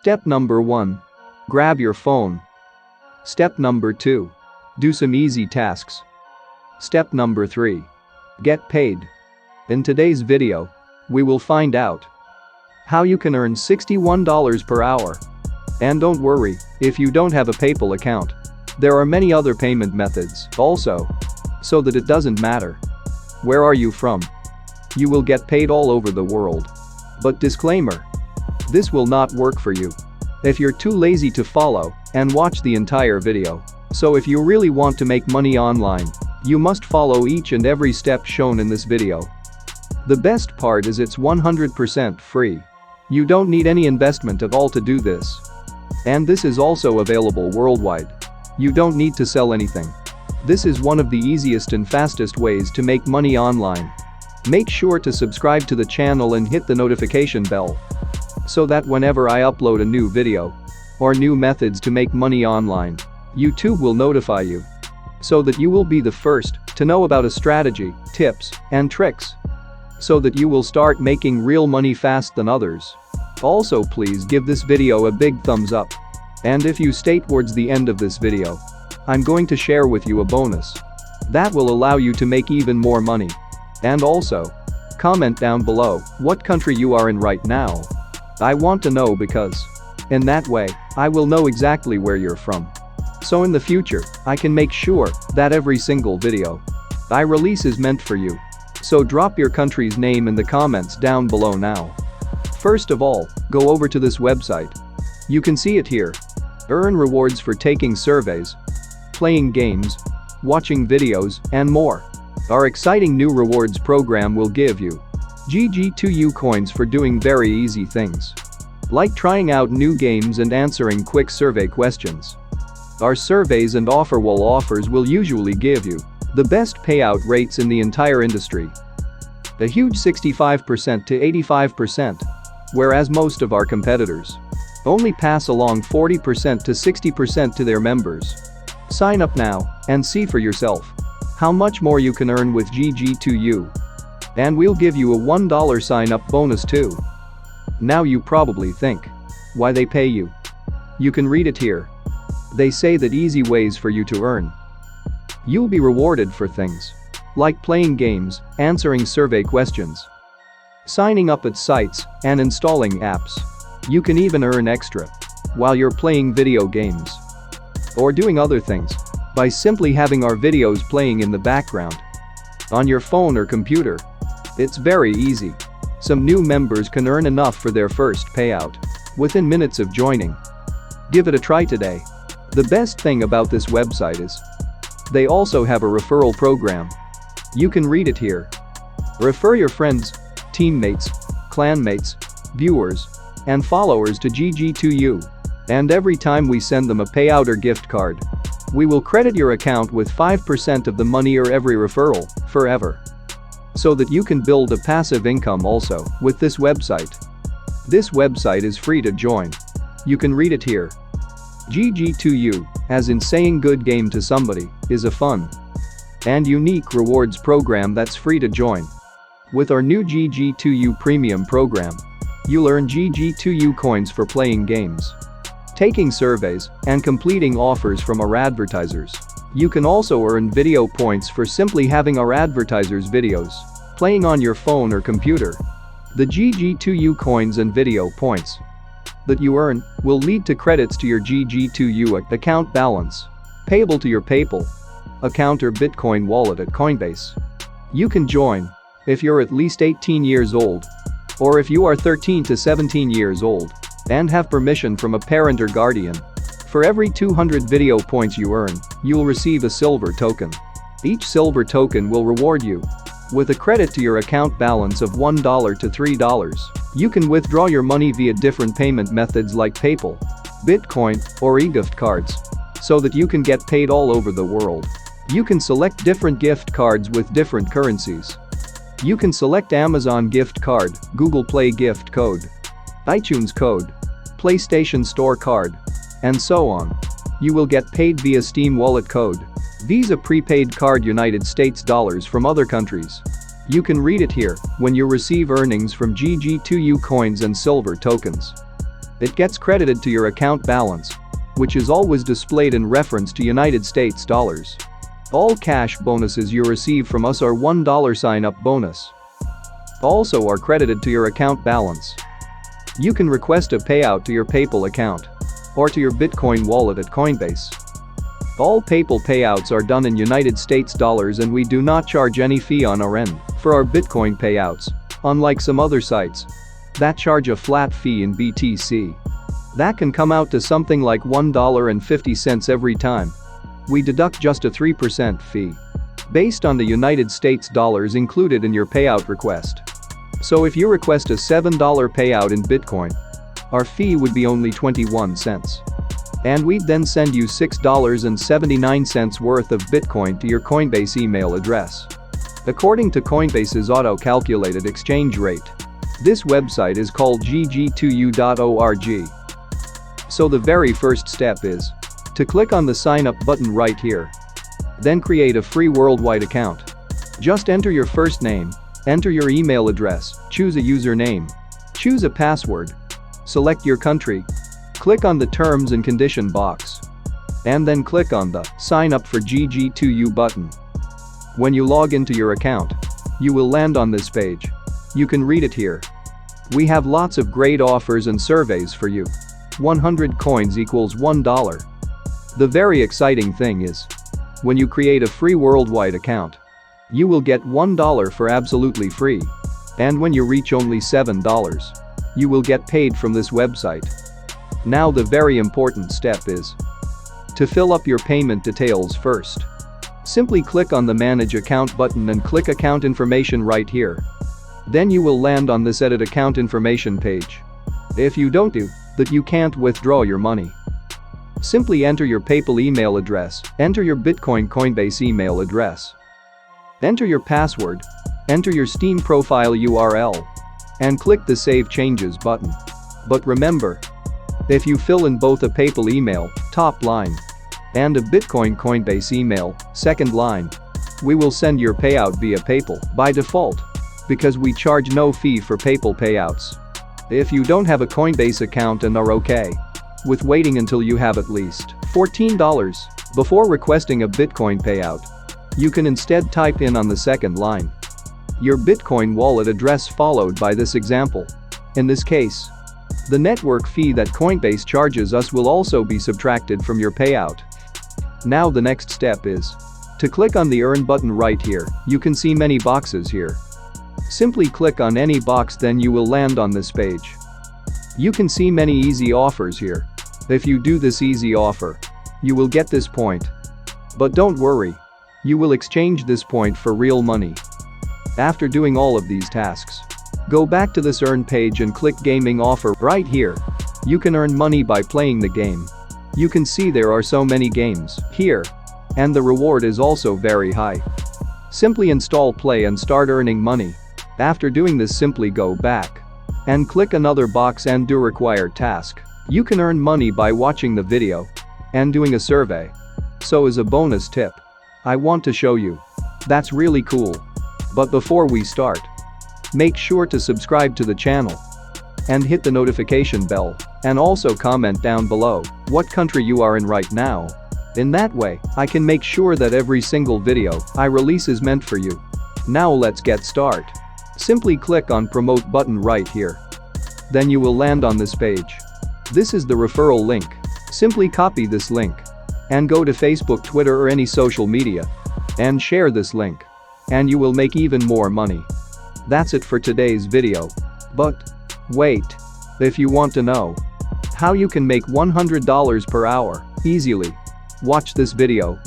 Step number 1. Grab your phone. Step number 2. Do some easy tasks. Step number 3. Get paid. In today's video, we will find out how you can earn $61 per hour. And don't worry, if you don't have a PayPal account, there are many other payment methods also, so that it doesn't matter where are you from. You will get paid all over the world. But disclaimer, this will not work for you if you're too lazy to follow and watch the entire video. So if you really want to make money online, you must follow each and every step shown in this video. The best part is it's 100% free. You don't need any investment at all to do this. And this is also available worldwide. You don't need to sell anything. This is one of the easiest and fastest ways to make money online. Make sure to subscribe to the channel and hit the notification bell so that whenever I upload a new video or new methods to make money online, YouTube will notify you so that you will be the first to know about a strategy, tips, and tricks so that you will start making real money fast than others. Also, please give this video a big thumbs up. And if you stay towards the end of this video, I'm going to share with you a bonus that will allow you to make even more money. And also, comment down below what country you are in right now. I want to know because in that way, I will know exactly where you're from. So in the future, I can make sure that every single video I release is meant for you. So drop your country's name in the comments down below now. First of all, go over to this website. You can see it here. Earn rewards for taking surveys, playing games, watching videos, and more. Our exciting new rewards program will give you GG2U coins for doing very easy things, like trying out new games and answering quick survey questions. Our surveys and offer wall offers will usually give you the best payout rates in the entire industry. A huge 65% to 85%, whereas most of our competitors only pass along 40% to 60% to their members. Sign up now and see for yourself how much more you can earn with GG2U. And we'll give you a $1 sign-up bonus too. Now you probably think, why they pay you? You can read it here. They say that easy ways for you to earn. You'll be rewarded for things like playing games, answering survey questions, signing up at sites, and installing apps. You can even earn extra while you're playing video games or doing other things by simply having our videos playing in the background on your phone or computer. It's very easy. Some new members can earn enough for their first payout within minutes of joining. Give it a try today. The best thing about this website is they also have a referral program. You can read it here. Refer your friends, teammates, clanmates, viewers, and followers to GG2U. And every time we send them a payout or gift card, we will credit your account with 5% of the money or every referral, forever. So that you can build a passive income also with this website. This website is free to join. You can read it here. GG2U, as in saying good game to somebody, is a fun and unique rewards program that's free to join. With our new GG2U Premium program, you'll earn GG2U coins for playing games, taking surveys, and completing offers from our advertisers. You can also earn video points for simply having our advertisers' videos playing on your phone or computer. The GG2U coins and video points that you earn will lead to credits to your GG2U account balance, payable to your PayPal account or Bitcoin wallet at Coinbase. You can join if you're at least 18 years old, or if you are 13 to 17 years old and have permission from a parent or guardian. For every 200 video points you earn, you'll receive a silver token. Each silver token will reward you with a credit to your account balance of $1 to $3. You can withdraw your money via different payment methods like PayPal, Bitcoin, or e-gift cards, so that you can get paid all over the world. You can select different gift cards with different currencies. You can select Amazon gift card, Google Play gift code, iTunes code, PlayStation Store card, and so on. You will get paid via Steam wallet code, Visa prepaid card, United States dollars from other countries. You can read it here when you receive earnings from GG2U coins and silver tokens. It gets credited to your account balance, which is always displayed in reference to United States dollars. All cash bonuses you receive from us are $1 sign-up bonus. Also are credited to your account balance. You can request a payout to your PayPal account or to your Bitcoin wallet at Coinbase. All PayPal payouts are done in United States dollars and we do not charge any fee on our end for our Bitcoin payouts, unlike some other sites that charge a flat fee in BTC. That can come out to something like $1.50 every time. We deduct just a 3% fee based on the United States dollars included in your payout request. So if you request a $7 payout in Bitcoin, our fee would be only 21 cents. And we'd then send you $6.79 worth of Bitcoin to your Coinbase email address. According to Coinbase's auto-calculated exchange rate, this website is called gg2u.org. So the very first step is to click on the sign up button right here. Then create a free worldwide account. Just enter your first name, enter your email address, choose a username, choose a password, select your country, click on the terms and condition box, and then click on the sign up for GG2U button. When you log into your account, you will land on this page. You can read it here. We have lots of great offers and surveys for you. 100 coins equals $1. The very exciting thing is, when you create a free worldwide account, you will get $1 for absolutely free. And when you reach only $7, you will get paid from this website. Now the very important step is to fill up your payment details first. Simply click on the Manage Account button and click Account Information right here. Then you will land on this Edit Account Information page. If you don't do that, you can't withdraw your money. Simply enter your PayPal email address, enter your Bitcoin Coinbase email address. Enter your password, enter your Steam profile URL, and click the Save Changes button. But remember, if you fill in both a PayPal email, top line, and a Bitcoin Coinbase email, second line, we will send your payout via PayPal by default, because we charge no fee for PayPal payouts. If you don't have a Coinbase account and are okay with waiting until you have at least $14 before requesting a Bitcoin payout, you can instead type in on the second line your Bitcoin wallet address followed by this example. In this case, the network fee that Coinbase charges us will also be subtracted from your payout. Now the next step is to click on the Earn button right here. You can see many boxes here. Simply click on any box, then you will land on this page. You can see many easy offers here. If you do this easy offer, you will get this point. But don't worry, you will exchange this point for real money. After doing all of these tasks, go back to this Earn page and click Gaming Offer right here. You can earn money by playing the game. You can see there are so many games here, and the reward is also very high. Simply install Play and start earning money. After doing this, simply go back and click another box and do required task. You can earn money by watching the video and doing a survey. So as a bonus tip, I want to show you. That's really cool. But before we start, make sure to subscribe to the channel and hit the notification bell, and also comment down below what country you are in right now. In that way, I can make sure that every single video I release is meant for you. Now let's get started. Simply click on Promote button right here. Then you will land on this page. This is the referral link. Simply copy this link and go to Facebook, Twitter, or any social media and share this link, and you will make even more money. That's it for today's video. But wait, if you want to know how you can make $100 per hour easily, watch this video.